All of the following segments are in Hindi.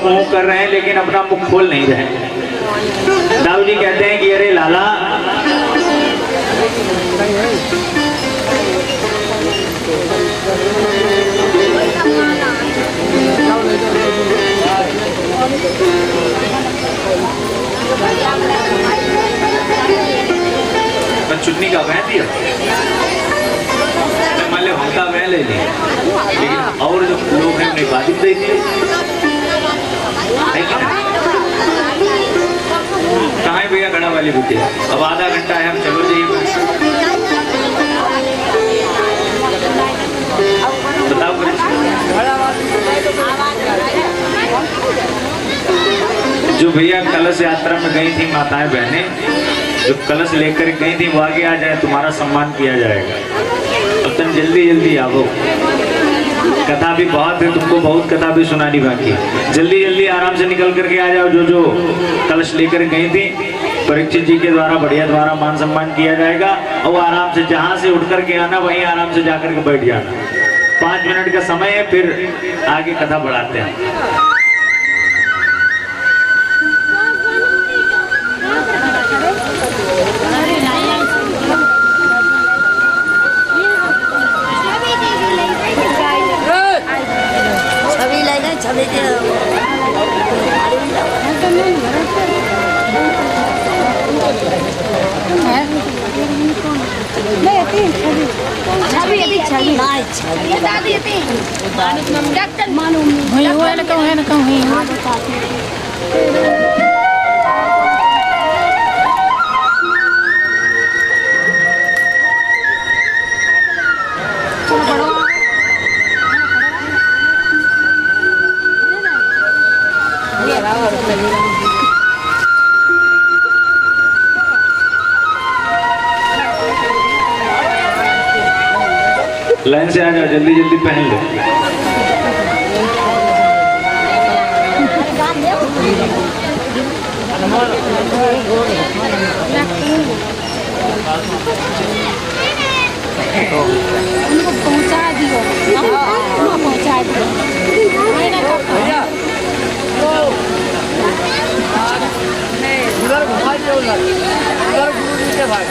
मुंह कर रहे हैं लेकिन अपना मुख खोल नहीं रहे। दाऊ जी कहते हैं कि अरे लाला, चुन्नी का वह दिया, मान लो हमका वह ले लिया, लेकिन और जो लोग हैं उन्हें बाधित दे दिए। कहाँ है भैया गड़ा वाली बिटिया? अब आधा घंटा है, हम चलो जी। बताओ जो भैया कलश यात्रा में गई थी माताएं बहनें, जो कलश लेकर गई थी वो आगे आ जाए, तुम्हारा सम्मान किया जाएगा। अब तुम जल्दी जल्दी आओ, कथा भी बहुत है, तुमको बहुत कथा भी सुनानी बाकी। जल्दी जल्दी आराम से निकल करके आ जाओ। जो जो कलश लेकर गई थी परीक्षित जी के द्वारा बढ़िया द्वारा मान सम्मान किया जाएगा। और आराम से जहाँ से उठ करके आना वहीं आराम से जाकर के बैठ जाना। 5 मिनट का समय है, फिर आगे कथा बढ़ाते हैं। लाइन से आ जाओ, जल्दी जल्दी पहन लो। उनको पहुंचा दियो, पहुंचा दियो। उधर घुमा दो, उधर गुरु जी के भाई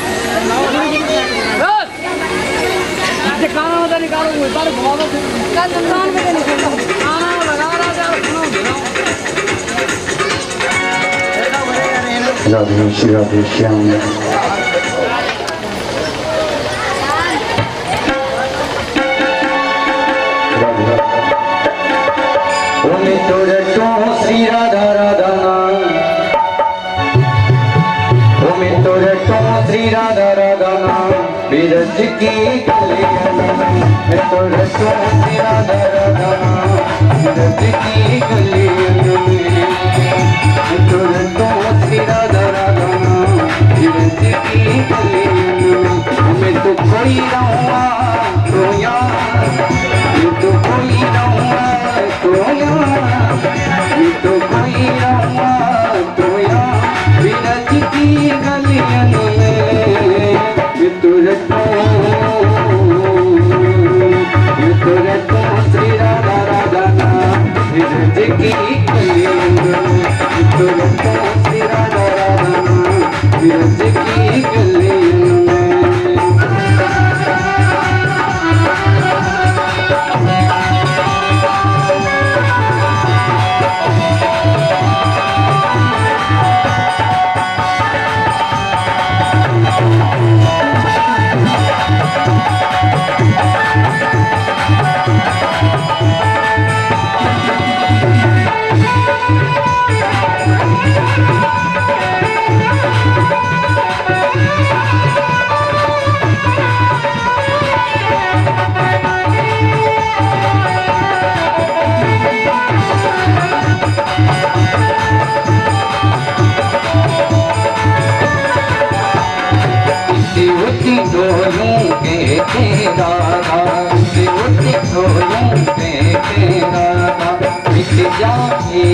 काना होता निकालो, उधर घुमा दो। क्या दुकान में निकालो, आना लगा रहा है। राधे श्री राधे श्याम। श्री राधा राधा नाम, श्री राधा राधा नाम, बिरज की गलियां में तो रटो श्री राधा राधा नाम, बिरज की गलियां में तो रटो श्री राधा राधा नाम, बिरज की गलियां में। मैं तो कोई रहूँगा तो यार, मैं तो कोई रहूँगा तो यार, मैं तो कोई रहूँगा तो यार, बिरज की गलियां में मैं तो रटो श्री राधा राधा नाम, बिरज की गलियां में मैं तो रटो श्री राधा राधा नाम, बिरज की गलियां में।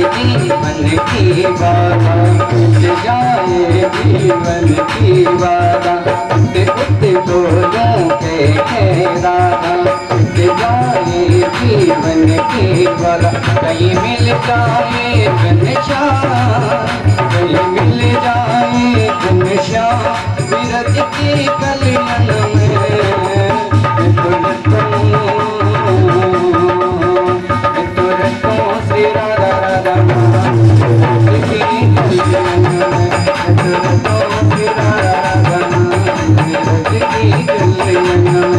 जीवन की बाधा मिट जाए, जीवन की बाधा उत दोनों के राधा मिट जाए। जीवन की ज्वाला कहीं मिल जाए घनश्याम, कहीं मिल जाए घनश्याम विरज की कलियन में तुरंतों श्री राधा राधा विरज की कलियन में तुरंतों श्री राधा राधा विरज की कलियन में।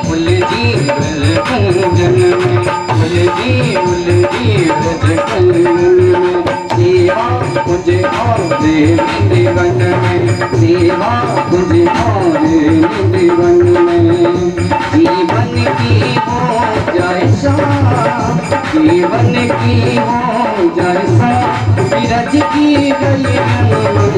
फुलजी ब्रजकंजन में, फुलजी ब्रजकंजन में सेवा तुझे और निधिवन में, सेवा तुझे और निधिवन में जीवन की हो जाए शाम, जीवन की हो जाए शाम विरज की गलियन में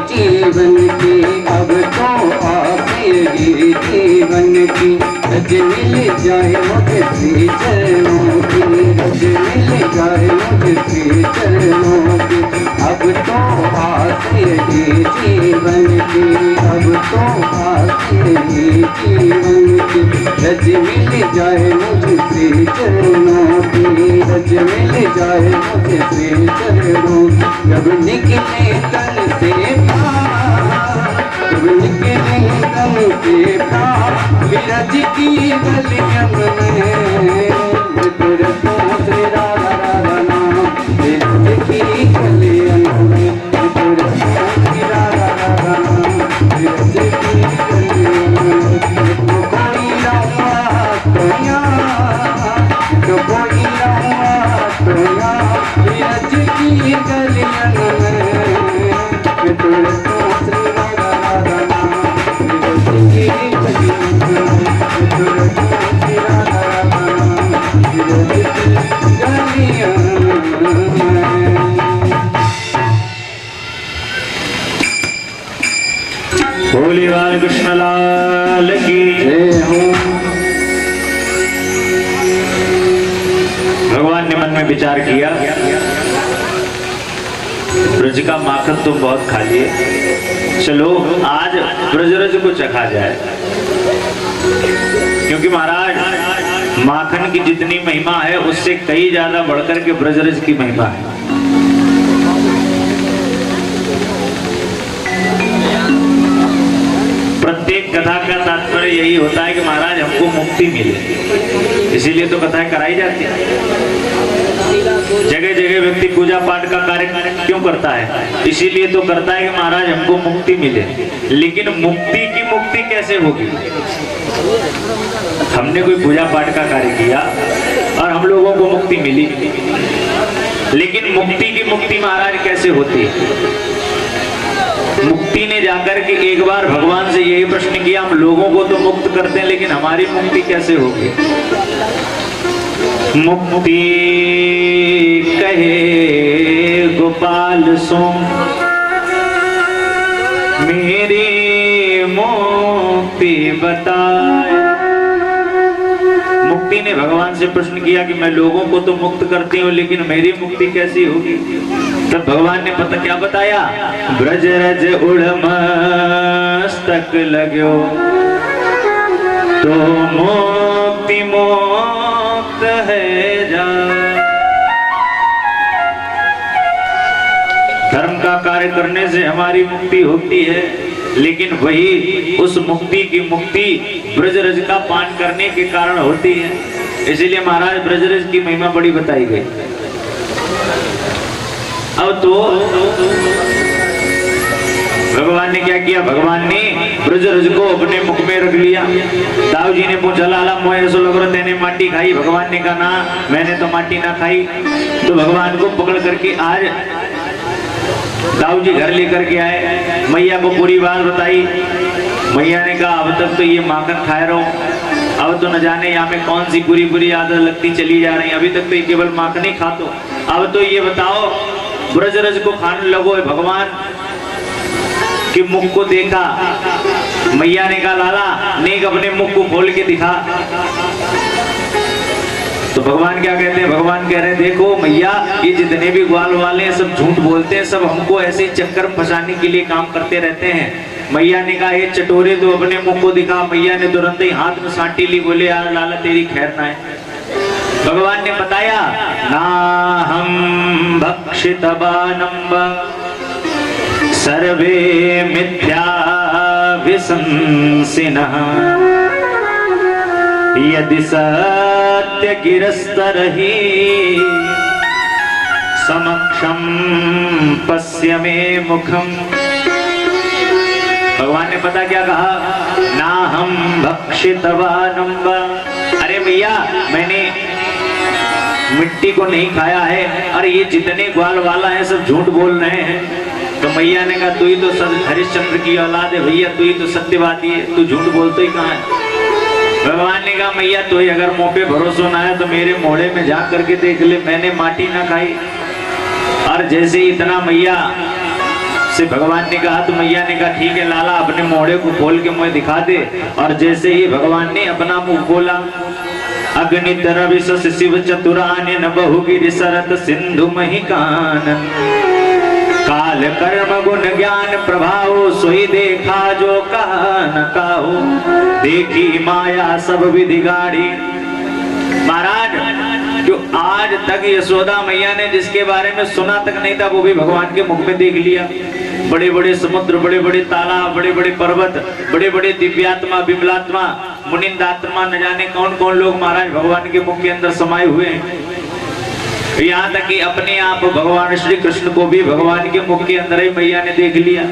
जीवन की, अब तो आखिरी जीवन की रज मिल जाए मुझे श्री चरणों की, रज मिल जाए मुझे श्री चरणों की अब तो आखिरी जीवन की, अब तो आखिरी जीवन की रज मिल जाए मुझे श्री चरणों की, रज मिल जाए मुझे श्री चरणों जब निकले तन से जब निकले तन से विरज की गलियन में तुरंतों श्री राधा राधा नाम विरज की गलियन में तुरंतों श्री राधा राधा नाम विरज की गलियन में तो कोई रहुआ तो कोई रहुआ तो विरज की गलियन में तुरंतों श्री राधा राधा नाम विरज की गलियन में तुरंतों श्री राधा राधा नाम विरज की गलियन में। बोले बाल कृष्ण लाल की जय हो। भगवान ने मन में विचार किया ब्रज का माखन तुम बहुत खा लिए, चलो आज ब्रजरज को चखा जाए, क्योंकि महाराज माखन की जितनी महिमा है उससे कई ज्यादा बढ़कर के ब्रजरज की महिमा है। प्रत्येक कथा का तात्पर्य यही होता है कि महाराज हमको मुक्ति मिले, इसीलिए तो कथाएं कराई जाती है। जगह जगह व्यक्ति पूजा पाठ का कार्य क्यों करता है? इसीलिए तो करता है कि महाराज हमको मुक्ति मिले। लेकिन मुक्ति कैसे होगी? हमने कोई पूजा पाठ का कार्य किया और हम लोगों को मुक्ति मिली, लेकिन मुक्ति महाराज कैसे होती है? मुक्ति ने जाकर के एक बार भगवान से यही प्रश्न किया, हम लोगों को तो मुक्त करते हैं लेकिन हमारी मुक्ति कैसे होगी? मुक्ति कहे गोपाल सो मेरी मुक्ति बताए। मुक्ति ने भगवान से प्रश्न किया कि मैं लोगों को तो मुक्त करती हूँ लेकिन मेरी मुक्ति कैसी होगी? तो भगवान ने पता क्या बताया, ब्रज रज उड़ मस्तक लगो तो मुक्ति मोक्त है जा। धर्म का कार्य करने से हमारी मुक्ति होती है, लेकिन वही उस मुक्ति की मुक्ति ब्रजरज का पान करने के कारण होती है। इसीलिए महाराज ब्रजरज की महिमा बड़ी बताई गई। अब तो भगवान ने क्या किया, भगवान ने ब्रजरज को अपने मुख में रख लिया। दाऊ जी ने पूछा, लाला मोए सो लग रहा तेने माटी खाई? भगवान ने कहा, ना मैंने तो माटी ना खाई। तो भगवान को पकड़ करके आज दाऊ जी घर लेकर के आए, मैया को पूरी बात बताई। मैया ने कहा, अब तक तो ये माखन खाए रहो, अब तो न जाने यहाँ में कौन सी बुरी बुरी आदत लगती चली जा रही है। अभी तक तो ये केवल माखन ही खातो, अब तो ये बताओ ब्रजरज को खाने लगो। भगवान के मुख को देखा, मैया ने कहा, लाला नेक अपने मुख को खोल के दिखा। तो भगवान क्या कहते हैं, भगवान कह रहे हैं, देखो मैया ये जितने भी ग्वाल वाले हैं सब झूठ बोलते हैं, सब हमको ऐसे चक्कर फंसाने के लिए काम करते रहते हैं। मैया ने कहा, ये चटोरे तो अपने मुख को दिखा। मैया ने तुरंत ही हाथ में साटी ली, बोले यार लाला तेरी खैर ना है। भगवान ने बताया, ना हम भक्षितवानम्ब सर्वे मिथ्या विशंसिनः यदि सत्य गिरस्तरहि समक्षम पश्य मे मुखम। भगवान ने पता क्या कहा, ना हम भक्षितवानम्ब, अरे भैया मैंने मिट्टी को नहीं खाया है, अरे ये जितने ग्वाल वाला है सब झूठ बोल रहे हैं। तो मैया ने कहा, तू ही तो हरिश्चंद्र की औलाद है भैया, तू ही तो सत्यवादी है, तू झूठ बोलते ही कहाँ है। भगवान ने कहा, मैया तो ही अगर मुंह पे भरोसा ना है तो मेरे मोड़े में जा करके देख ले, मैंने माटी ना खाई। और जैसे ही इतना मैया से भगवान ने कहा तो मैया ने कहा, ठीक है लाला अपने मोड़े को खोल के मुझे दिखा दे। और जैसे ही भगवान ने अपना मुंह खोला, अग्नितर विशस शिव चतुरान्य न बहुगिरि सरत सिंधु मही कानन काल कर्म गुण ज्ञान प्रभाव सोई देखा जो कहा न काहू देखी माया सब विधि गाड़ी। महाराज जो आज तक यशोदा मैया ने जिसके बारे में सुना तक नहीं था वो भी भगवान के मुख में देख लिया। बड़े बड़े समुद्र, बड़े बड़े तालाब, बड़े बड़े पर्वत, बड़े बड़े दिव्यात्मा, विमलात्मा, मुनिंदात्मा, न जाने कौन कौन लोग महाराज भगवान के मुख के अंदर समाये हुए हैं। यहाँ तक कि अपने आप भगवान श्री कृष्ण को भी भगवान के मुख के अंदर ही मैया ने देख लिया।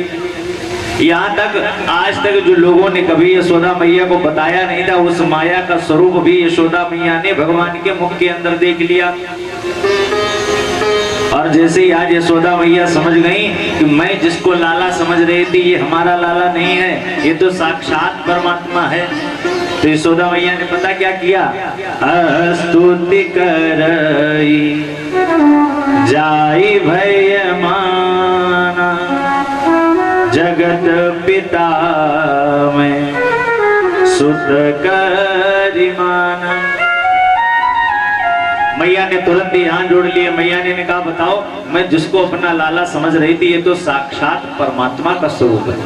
यहाँ तक आज तक जो लोगों ने कभी यशोदा मैया को बताया नहीं था, उस माया का स्वरूप भी यशोदा मैया ने भगवान के मुख के अंदर देख लिया। और जैसे ही आज यशोदा मैया समझ गई कि मैं जिसको लाला समझ रही थी ये हमारा लाला नहीं है, ये तो साक्षात परमात्मा है। तो यशोदा मैया ने पता क्या किया, स्तुति करई जाई भय माना जगत पिता में सुत करि माना। मैया ने तुरंत ही हाथ जोड़ लिए। मैया ने कहा, बताओ मैं जिसको अपना लाला समझ रही थी ये तो साक्षात परमात्मा का स्वरूप है।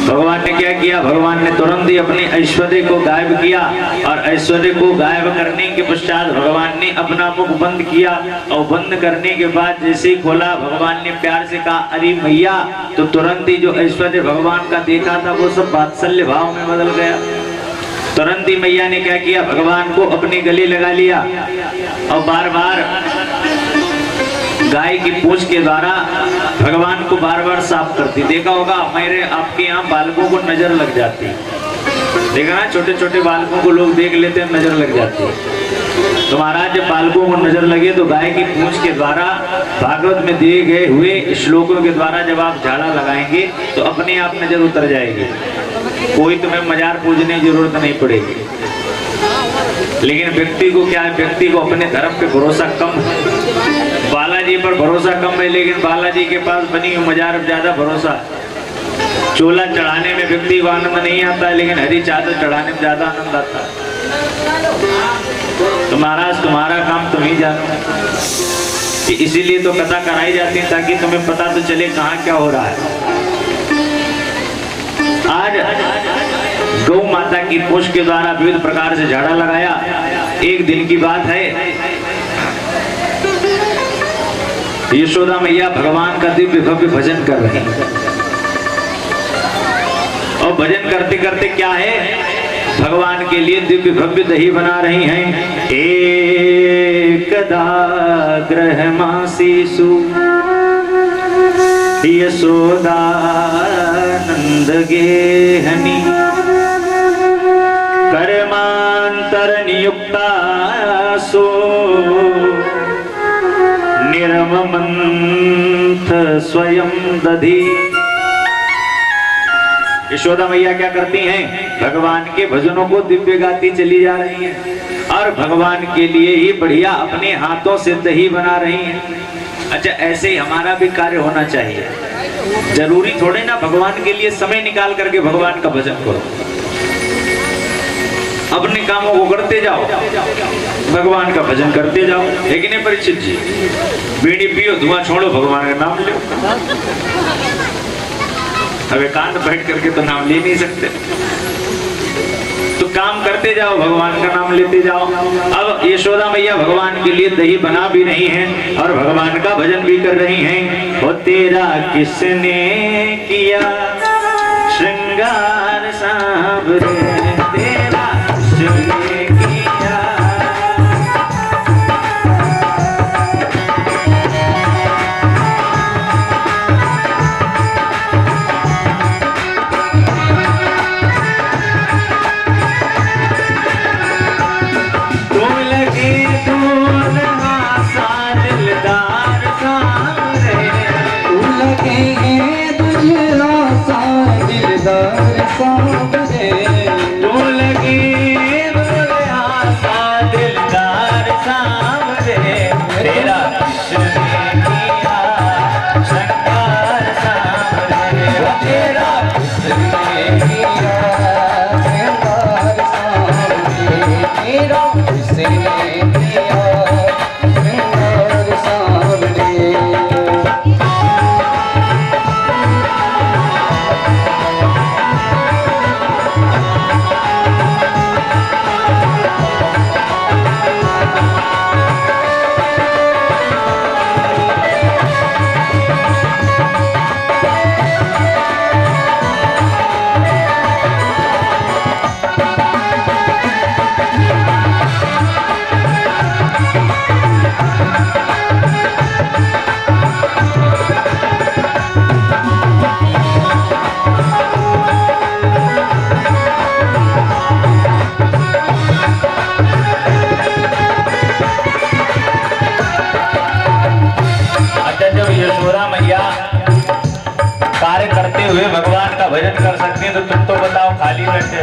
भगवान ने क्या किया, भगवान ने तुरंत ही अपने ऐश्वर्य को गायब किया। और ऐश्वर्य को गायब करने के पश्चात भगवान ने अपना मुख बंद किया। और बंद करने के बाद जैसे ही खोला, भगवान ने प्यार से कहा, अरे मैया। तो तुरंत ही जो ऐश्वर्य भगवान का देखा था वो सब वात्सल्य भाव में बदल गया। तुरंत ही मैया ने क्या किया, भगवान को अपने गले लगा लिया और बार बार गाय की पूंछ के द्वारा भगवान को बार बार साफ करती। देखा होगा मेरे आपके यहाँ बालकों को नजर लग जाती, देखा ना, छोटे छोटे बालकों को लोग देख लेते हैं, नजर लग जाती है। तो महाराज जब बालकों को नजर लगे तो गाय की पूंछ के द्वारा भागवत में दिए गए हुए श्लोकों के द्वारा जब आप झाड़ा लगाएंगे तो अपने आप नजर उतर जाएगी, कोई तुम्हें मजार पूजने की जरूरत नहीं पड़ेगी। लेकिन व्यक्ति को क्या है, व्यक्ति को अपने धर्म पे भरोसा कम है, बालाजी पर भरोसा कम है, लेकिन बालाजी के पास बनी हुई मजार पर ज्यादा भरोसा है। चोला चढ़ाने में व्यक्ति को आनंद नहीं आता है, लेकिन हरी चादर चढ़ाने में ज्यादा आनंद आता है। तो महाराज तुम्हारा काम तुम ही जानो। कि इसीलिए तो कथा कराई जाती है ताकि तुम्हें पता तो चले कहाँ क्या हो रहा है। आज गौ माता की पोष के द्वारा विविध प्रकार से झाड़ा लगाया। एक दिन की बात है, यशोदा मैया भगवान का दिव्य भव्य भजन कर रही हैं और भजन करते करते क्या है, भगवान के लिए दिव्य भव्य दही बना रही हैं। एकदा गृहमासीसु यशोदा नंद गेहनी कर्मांतर नियुक्ता सो निर्ममंथ स्वयं दधी। यशोदा मैया क्या करती हैं, भगवान के भजनों को दिव्य गाती चली जा रही हैं और भगवान के लिए ही बढ़िया अपने हाथों से दही बना रही हैं। अच्छा, ऐसे ही हमारा भी कार्य होना चाहिए। जरूरी थोड़े ना भगवान के लिए समय निकाल करके भगवान का भजन करो, अपने कामों को करते जाओ, भगवान का भजन करते जाओ। लेकिन परीक्षित जी, बीड़ी पियो, धुआं छोड़ो, भगवान का नाम लो। अब एकांत बैठ करके तो नाम ले नहीं सकते, तो काम करते जाओ, भगवान का नाम लेते जाओ। अब यशोदा मैया भगवान के लिए दही बना भी रही हैं और भगवान का भजन भी कर रही हैं। ओ तेरा किसने किया श्रृंगार सांवरे, तेरा किसने किया। हुए भगवान का भजन कर सकते हैं, तो तुम तो बताओ खाली बैठे,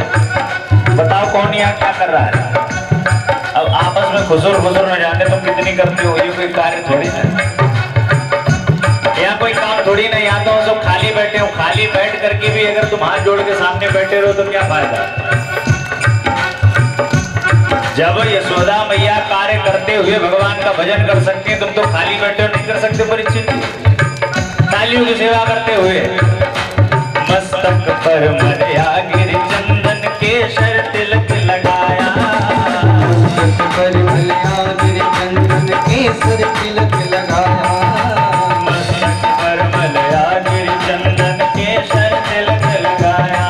बताओ कौन यहाँ क्या कर रहा है। अब आपस में खुसुर न जाने तुम कितनी करते हो, ये कोई कार्य थोड़ी ना, यहाँ कोई काम थोड़ी ना। यहाँ तो सब खाली बैठे हो, खाली बैठ करके भी अगर तुम हाथ जोड़ के सामने बैठे रहो तो क्या फायदा। जब यशोदा मैया कार्य करते हुए भगवान का भजन कर सकते हैं, तुम तो खाली बैठे नहीं कर सकते। परीक्षित तालियों की सेवा करते हुए मस्तक पर मर्या गिर चंदन केसर तिलक लगाया, मस्तक पर मर्या गिर चंदन केसर तिलक लगाया, मस्तक पर मर्या गिर चंदन केसर तिलक लगाया,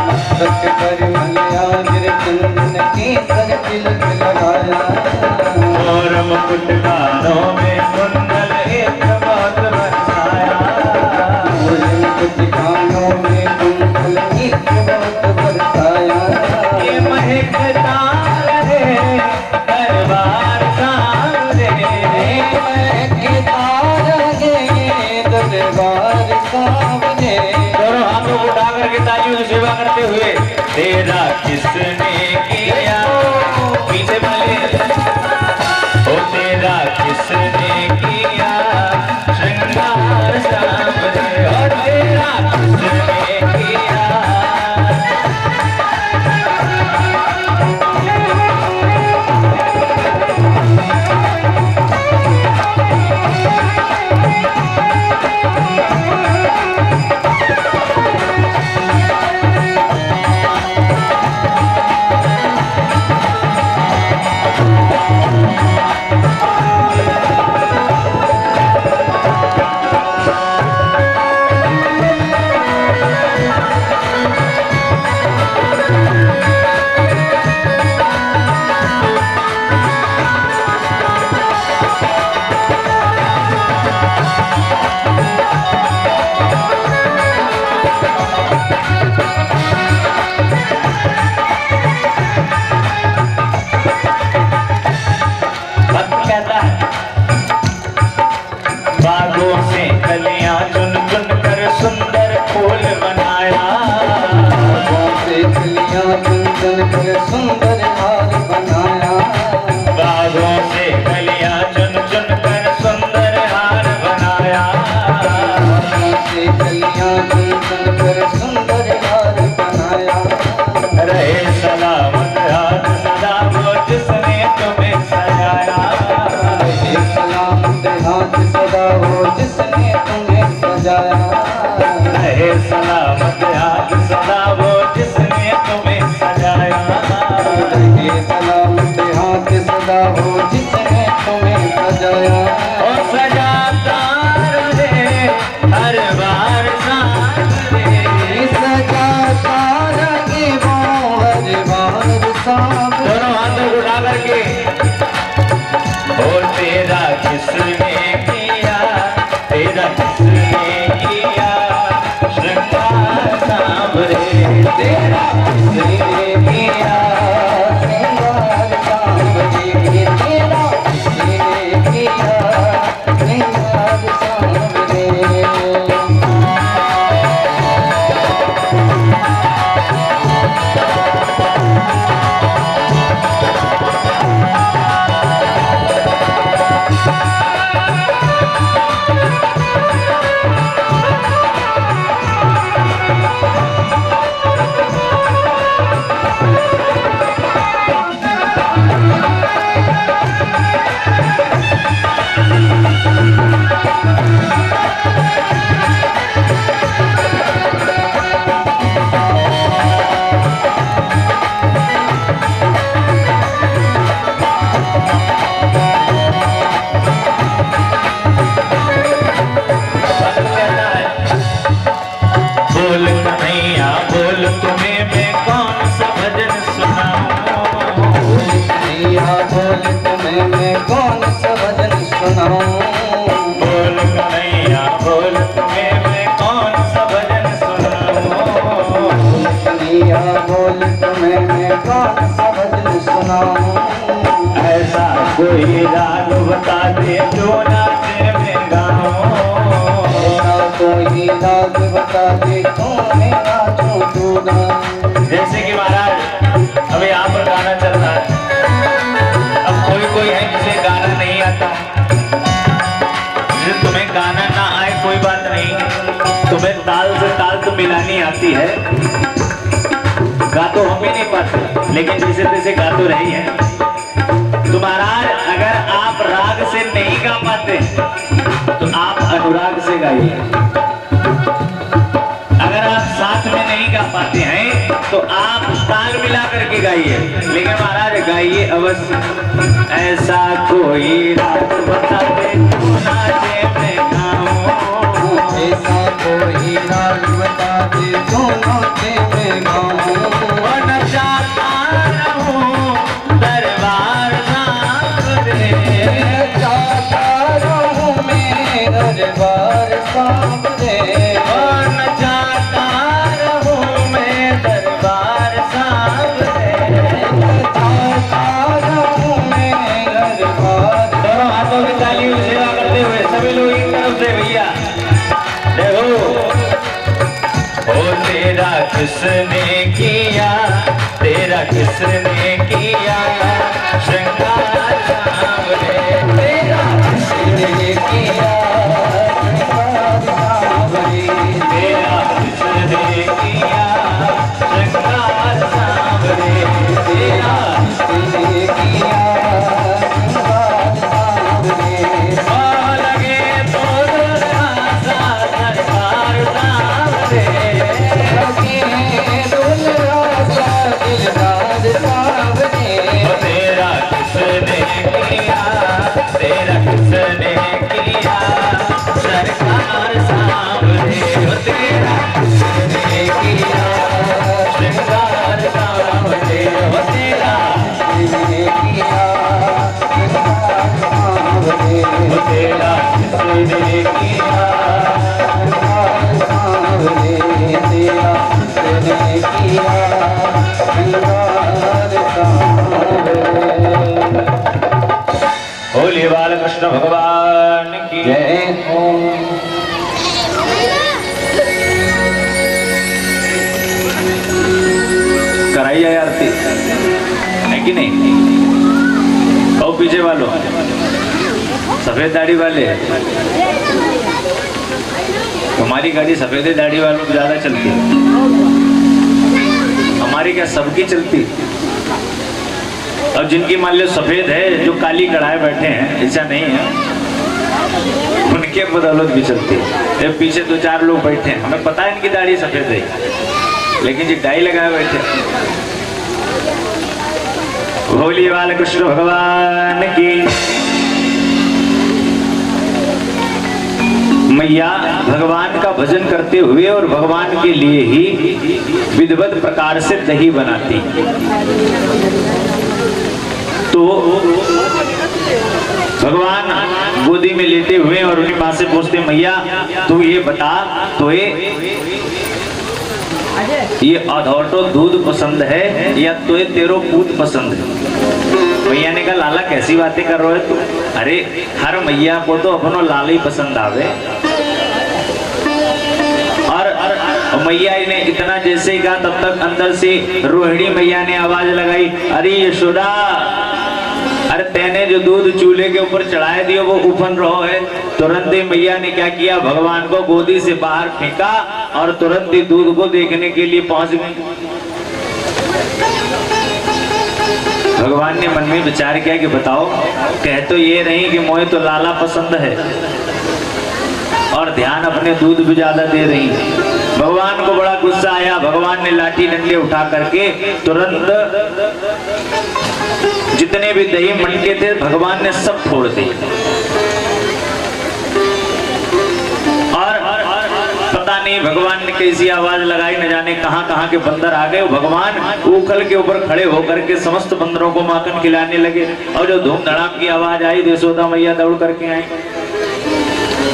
मस्तक पर मर्या गिर चंदन केसर तिलक लगाया। और मुकुट कानों में कुंडल एक बात बरसाया, मुकुट कानों में कुंडल एक बात बरसाया। ये महकता रहे दरबार सामने, महकता रहे दरबार सामने। दोनों हाथों को उठा करके तालियों की सेवा करते हुए, तेरा किसने किया पीछे वाले, ओ तेरा सलामत हाथ सदा वो जिसने तुम्हें सजाया। रहे सलामत हाथ सदा हो जिसने तुम्हें सजाया। और सजाता रहे हर बार साथ रे। सजाता रहे वो हर बार साथ। दोनों हाथों को उठा करके और तेरा किसने किया, तेरा किसने किया श्रृंगार सांवरे। तेरा किसने किया श्रृंगार सांवरे। तेरा किसने किया श्रृंगार सांवरे। बोल कन्हैया बोल तुम्हें मैं कौन सा भजन सुनाऊं। बोल कन्हैया बोल तुम्हें मैं कौन सा भजन सुनाऊं। बोल कन्हैया बोल तुम्हें मैं कौन सा भजन सुनाऊं। बोल कन्हैया बोल तुम्हें मैं कौन सा भजन सुनाऊं। ऐसा कोई राग बता दे जो नाचे में गाऊं। ऐसा कोई राग बता दे तो मैं नाचूं तू गाऊं। जैसे कि महाराज अभी यहाँ पर गाना चल रहा है, अब कोई है जिसे गाना नहीं आता। जिसे तुम्हें गाना ना आए कोई बात नहीं, तुम्हें ताल से ताल तो मिलानी आती है। गा तो हम भी नहीं पाते, लेकिन जैसे तैसे गा तो रही है। तो महाराज अगर आप राग से नहीं गा पाते तो आप अनुराग से गाइए। अगर आप साथ में नहीं गा पाते हैं तो आप ताल मिला करके गाइए, लेकिन महाराज गाइए अवश्य। ऐसा कोई राग बता दे जो नाचे में गाऊं। ऐसा कोई राग बता दे तो नाचे में गाऊं। और नचाता रहूं दरबार सांवरे। जाता रहूं मैं दरबार सांवरे। और नचाता रहूं मैं दरबार सांवरे। जाता रहूं मैं दरबार। दोनों हाथों की तालियों से सेवा करते हुए सभी लोग एक तरफ से भैया देखो। ओ तेरा किसने किया, तेरा किसने किया श्रृंगार सांवरे। तेरा किसने किया श्रृंगार सांवरे। तेरा किसने किया श्रृंगार सांवरे। तेरा किसने किया श्रृंगार सांवरे। लगे तो सा दरबार सांवरे। लगे दुल्हा सा दिलदार सांवरे। तेरा किसने किया, तेरा किसने किया सरकार सांवरे। तेरा किसने किया श्रृंगार सांवरे। तेरा किसने किया श्रृंगार सांवरे। तेरा किसने किया। श्रृंगार सांवरे। तेरा किसने किया श्रृंगार सांवरे। होली बालकृष्ण भगवान की जय हो। कराई है आरती है कि नहीं? और पीछे वालों सफेद दाढ़ी वाले, हमारी गाड़ी सफेद दाढ़ी वालों को ज्यादा चलती है, हमारी क्या सबकी चलती। और जिनकी मान लो सफेद है, जो काली कढ़ाई बैठे हैं, ऐसा नहीं है, उनकी इनके बदौलत भी चलती है। ये पीछे 2-4 लोग बैठे हैं, हमें पता है इनकी दाढ़ी सफेद है, लेकिन जी डाई लगाए बैठे। भोली बाल कृष्ण भगवान की मैया भगवान का भजन करते हुए और भगवान के लिए ही विधिवत प्रकार से दही बनाती। तो भगवान गोदी में लेटे हुए और उन्हीं माँ से पूछते, मैया तू ये बता, तो ये अधौटो दूध पसंद है या तो ये तेरो पूत पसंद है? मैया ने कहा, लाला कैसी बातें कर रहे हो तू? अरे हर मैया को तो अपनो लाला ही पसंद आवे। और मैया ने इतना जैसे ही कहा, तब तक अंदर से रोहिणी मैया ने आवाज लगाई, अरे यशोदा, अरे तेने जो दूध चूल्हे के ऊपर चढ़ाए दियो वो उफन रहो है। तुरंत ही मैया ने क्या किया, भगवान को गोदी से बाहर फेंका और तुरंत ही दूध को देखने के लिए पहुंच गई। भगवान ने मन में विचार किया कि बताओ, कह तो ये रही कि मोहे तो लाला पसंद है और ध्यान अपने दूध भी ज्यादा दे रही है। भगवान को बड़ा गुस्सा आया। भगवान ने लाठी डंडे उठा करके तुरंत जितने भी दही मटके थे भगवान ने सब फोड़ दिए। और पता नहीं भगवान ने कैसी आवाज लगाई, न जाने कहां कहां के बंदर आ गए। भगवान उखल के ऊपर खड़े होकर के समस्त बंदरों को माखन खिलाने लगे। और जो धूम धड़ाम की आवाज आई, यशोदा मैया दौड़ करके आई।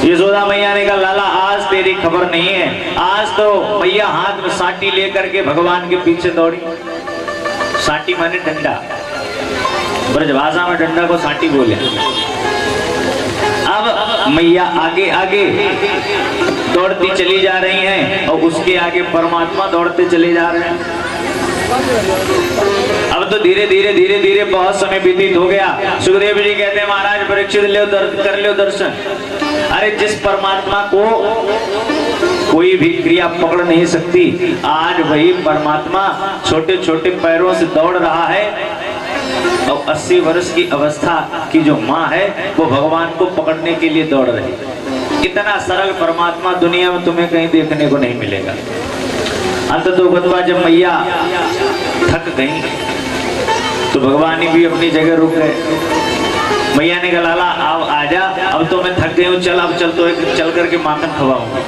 यशोदा मैया ने कहा, लाला आज तेरी खबर नहीं है। आज तो मैया हाथ में साटी लेकर के भगवान के पीछे दौड़ी। साटी माने डंडा, ब्रजभाषा में डंडा को साटी बोले। अब मैया आगे आगे दौड़ती चली जा रही हैं और उसके आगे परमात्मा दौड़ते चले जा रहे हैं। अब तो धीरे धीरे धीरे धीरे बहुत समय व्यतीत हो गया। सुखदेव जी कहते हैं, महाराज परीक्षित कर लो दर्शन। अरे जिस परमात्मा को कोई भी क्रिया पकड़ नहीं सकती, आज वही परमात्मा छोटे छोटे पैरों से दौड़ रहा है और 80 वर्ष की अवस्था की जो माँ है वो भगवान को पकड़ने के लिए दौड़ रही है। इतना सरल परमात्मा दुनिया में तुम्हें कहीं देखने को नहीं मिलेगा। अंत तो बतवा जब मैया थक गई तो भगवान भी अपनी जगह रुक गए। मैया ने कहा, लाला अब आजा, अब तो मैं थक गई हूँ, चल अब चल तो चल करके माखन खवाऊंगा।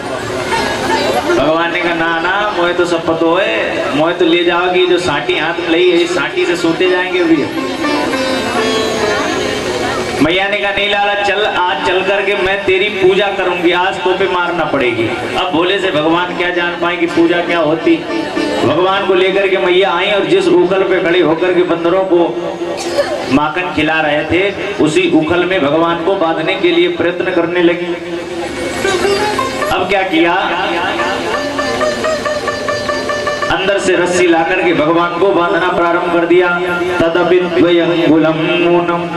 भगवान ने कहा, ना ना मोहे तो सब पतो है, मोहे तो ले जाओगी जो साटी हाथ में ली है, इस साटी से सोते जाएंगे अभी। मैया ने कहा, नहीं लाला चल, आज चल करके मैं तेरी पूजा करूंगी, आज तो पे मारना पड़ेगी। अब भोले से भगवान क्या जान पाए कि पूजा क्या होती। भगवान को लेकर के मैया आई और जिस उखल पे खड़े होकर के बंदरों को माखन खिला रहे थे, उसी उखल में भगवान को बांधने के लिए प्रयत्न करने लगी। अब क्या किया, अंदर से रस्सी ला करके भगवान को बांधना प्रारंभ कर दिया। तदपि द्वयंगुलम मूनम,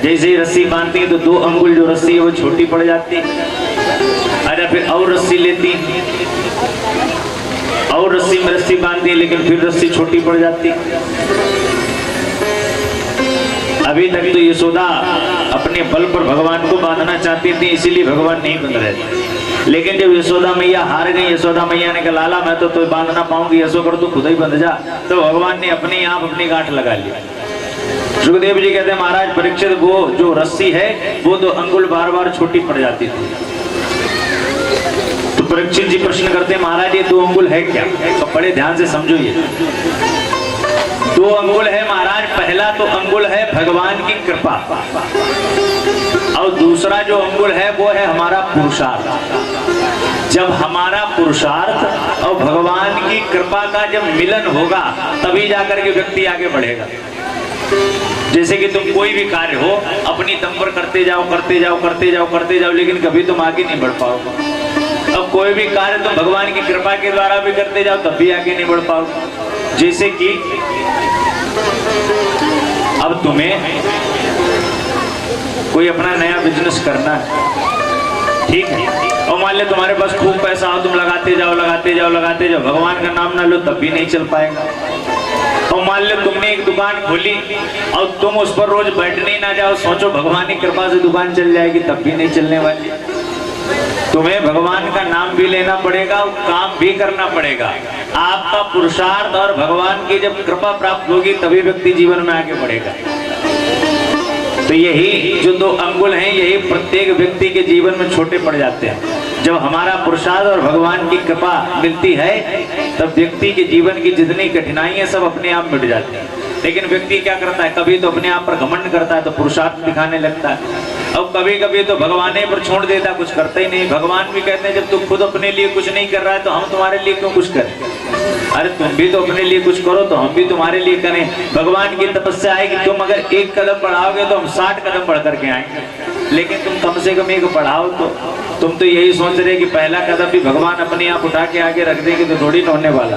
जैसे ही रस्सी बांधती है तो 2 अंगुल जो रस्सी है वो छोटी पड़ जाती। अरे फिर और रस्सी लेती और रस्सी में रस्सी बांधती है, लेकिन फिर रस्सी छोटी पड़ जाती। अभी तक तो यशोदा अपने बल पर भगवान को बांधना चाहती थी, इसीलिए भगवान नहीं बंध रहे थे। लेकिन जब यशोदा मैया हार गई, यशोदा मैया ने कहा, लाला मैं तो बांध ना पाऊंगी, ऐसो कर तू खुद ही बंध जा। तो भगवान ने अपने आप अपनी गांठ लगा ली। सुखदेव जी कहते हैं, महाराज परीक्षित वो जो रस्सी है वो 2 अंगुल बार बार छोटी पड़ जाती थी। तो परीक्षित जी प्रश्न करते हैं, महाराज ये 2 अंगुल है क्या? तो बड़े ध्यान से समझो, ये 2 अंगुल है महाराज। पहला तो अंगुल है भगवान की कृपा और दूसरा जो अंगुल है वो है हमारा पुरुषार्थ। जब हमारा पुरुषार्थ और भगवान की कृपा का जब मिलन होगा तभी जाकर के व्यक्ति आगे बढ़ेगा। जैसे कि तुम कोई भी कार्य हो अपनी दम पर करते जाओ करते जाओ करते जाओ करते जाओ, लेकिन कभी तुम आगे नहीं बढ़ पाओगे। अब कोई भी कार्य तुम भगवान की कृपा के द्वारा भी करते जाओ तब भी आगे नहीं बढ़ पाओगे। जैसे कि अब तुम्हें कोई अपना नया बिजनेस करना है, ठीक है, और मान लिया तुम्हारे पास खूब पैसा हो, तुम लगाते जाओ लगाते जाओ लगाते जाओ, भगवान का नाम ना लो तब भी नहीं चल पाएगा। और मान लो तुमने एक दुकान खोली और तुम उस पर रोज बैठने ही ना जाओ, सोचो भगवान की कृपा से दुकान चल जाएगी, तब भी नहीं चलने वाली। तुम्हें भगवान का नाम भी लेना पड़ेगा और काम भी करना पड़ेगा। आपका पुरुषार्थ और भगवान की जब कृपा प्राप्त होगी तभी व्यक्ति जीवन में आगे बढ़ेगा। तो यही जो 2 अंगुल हैं, यही प्रत्येक व्यक्ति के जीवन में छोटे पड़ जाते हैं। जब हमारा पुरुषार्थ और भगवान की कृपा मिलती है तब व्यक्ति के जीवन की जितनी कठिनाइयां सब अपने आप मिट जाती हैं। लेकिन व्यक्ति क्या करता है, कभी तो अपने आप पर घमंड करता है तो पुरुषार्थ दिखाने लगता है, और कभी कभी तो भगवान पर छोड़ देता, कुछ करता ही नहीं। भगवान भी कहते हैं जब तू खुद अपने लिए कुछ नहीं कर रहा है तो हम तुम्हारे लिए क्यों कुछ करें। अरे तुम भी तो अपने लिए कुछ करो तो हम भी तुम्हारे लिए करें। भगवान की तपस्या है कि तुम अगर 1 कदम बढ़ाओगे तो हम 60 कदम बढ़ करके आएंगे, लेकिन तुम कम से कम 1 बढ़ाओ। तो तुम तो यही सोच रहे कि पहला कदम भी भगवान अपने आप उठा के आगे रख देंगे तो थोड़ी ना होने वाला।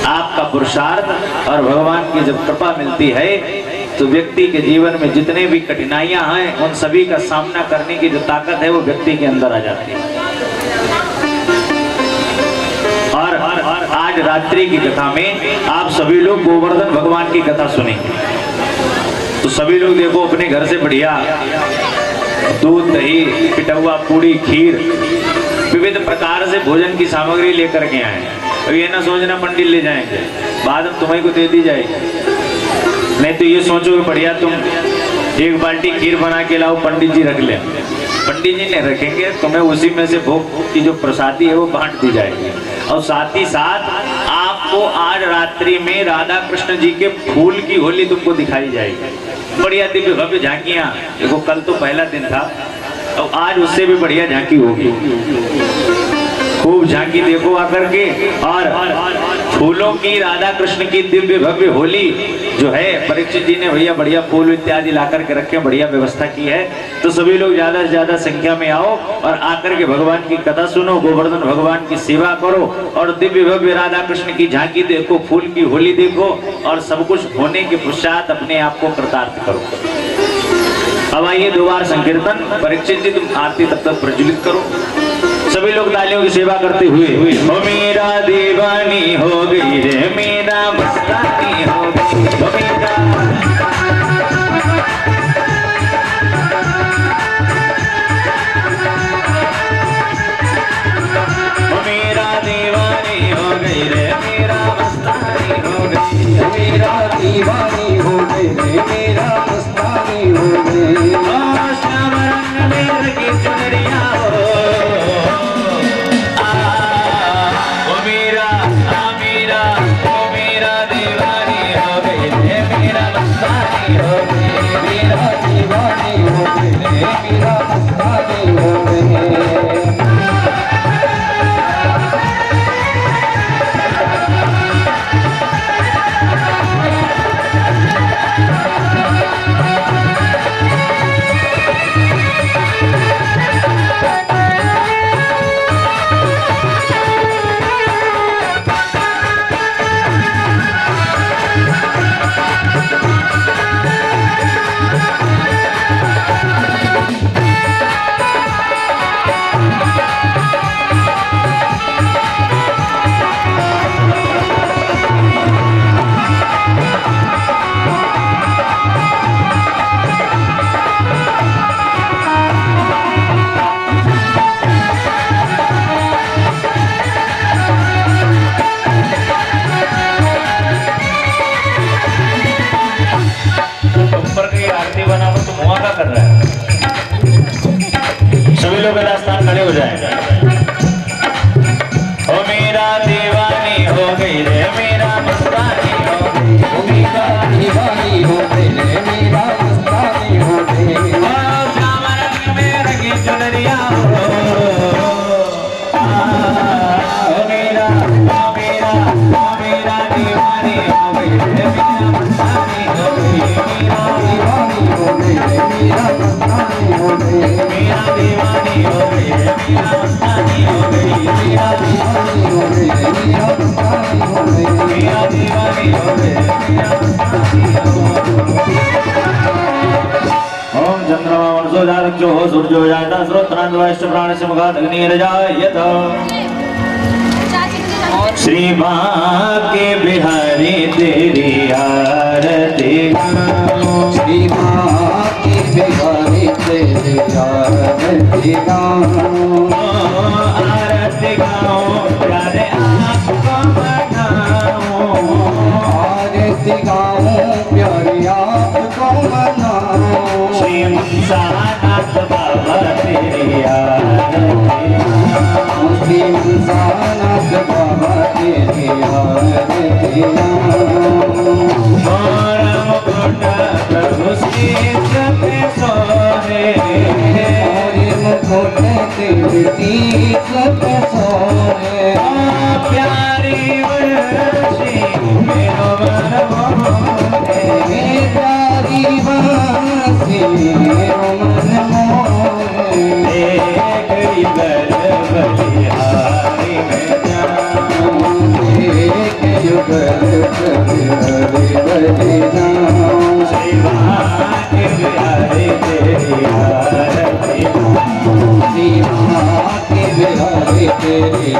आपका पुरुषार्थ और भगवान की जब कृपा मिलती है तो व्यक्ति के जीवन में जितने भी कठिनाइयां हैं उन सभी का सामना करने की जो ताकत है वो व्यक्ति के अंदर आ जाती है। और आज रात्रि की कथा में आप सभी लोग गोवर्धन भगवान की कथा सुनेंगे। तो सभी लोग देखो अपने घर से बढ़िया दूध, दही, पिटौआ, पूड़ी, खीर, विविध प्रकार से भोजन की सामग्री लेकर के आए। अब ये ना सोचना पंडित ले जाएंगे, बाद में तुम्हें को दे दी जाएगी। नहीं तो ये सोचो कि बढ़िया तुम 1 बाल्टी खीर बना के लाओ, पंडित जी रख ले। पंडित जी नहीं रखेंगे, तुम्हें उसी में से भोग की जो प्रसादी है वो बांट दी जाएगी। और साथ ही साथ आपको आज रात्रि में राधा कृष्ण जी के फूल की होली तुमको दिखाई जाएगी। बढ़िया दिव्य भव्य झांकियां, देखो कल तो पहला दिन था और आज उससे भी बढ़िया झांकी होगी। खूब झांकी देखो आकर के। और फूलों की राधा कृष्ण की दिव्य भव्य होली जो है, परीक्षित जी ने भैया बढ़िया फूल इत्यादि ला करके रखे, बढ़िया व्यवस्था की है। तो सभी लोग ज्यादा से ज्यादा संख्या में आओ और आकर के भगवान की कथा सुनो, गोवर्धन भगवान की सेवा करो और दिव्य भव्य राधा कृष्ण की झांकी देखो, फूल की होली देखो और सब कुछ होने के पश्चात अपने आप को कृतार्थ करो। अब आइए 2 बार संकीर्तन। परीक्षित जी तुम आरती तब तक प्रज्वलित करो। सभी लोग तालियों की सेवा करते हुए, ओ मेरा दीवानी हो गई रे, मेरा मस्तानी हो गई, ओ मेरा दीवानी हो गई रे, मेरा मस्तानी हो गई, मेरा दीवानी हो गई रे, मेरा मस्तानी हो गई। श्याम रंग में रंगी चुनरिया हो, मेरा दीवानी हो गई रे, मेरा मस्तानी हो गई, मेरा दीवानी हो गई रे, मेरा मस्तानी हो गई। कर रहा है। सभी लोग राजस्थान खड़े हो जाएंगे। ओ मेरा दीवानी हो गई रे, मेरा मस्तानी हो गई, ओ मेरा दीवानी हो गई रे, मेरा मस्तानी हो गई। ओ श्याम रंग में रंगी चुनरिया हो, मेरा दीवानी हो गई रे, मेरा मस्तानी हो गई, मेरा दीवानी हो गई रे, मेरा मस्तानी हो गई, मेरा दीवानी हो गई रे, मेरा मस्तानी हो गई, मेरा दीवानी हो गई रे, मेरा मस्तानी हो गई, मेरा दीवानी हो गई रे, मेरा मस्तानी हो गई। ओम चंद्रमा मनसो जातक्यो हो सूर्यो जाता श्रोत्रान्वयश्च प्राणस्य मुखात् अग्निर्जायत। श्री बांके बिहारी तेरी माँ की बिहारी तेरी आरती गाऊं आरती गाऊं प्यारे आपको मनाऊं आरती गाऊं प्यारे आपको मनाऊं श्री मनसानाथ बाबा तेरी आरती श्री मनसानाथ बाबा तेरी आरती गाऊं प्रभु शीश पे सोहे मुकुट तेरे शीश पे सोहे प्यारी वर्षी मेरो मन मोहे प्यारी बंसी मेरो मन मोहे एक युगल बलिहारी में जाऊं एक युगल बलिहारी जाऊं श्री भाग्य बिहारी तेरी आरती श्री माँ के बिहारी तेरी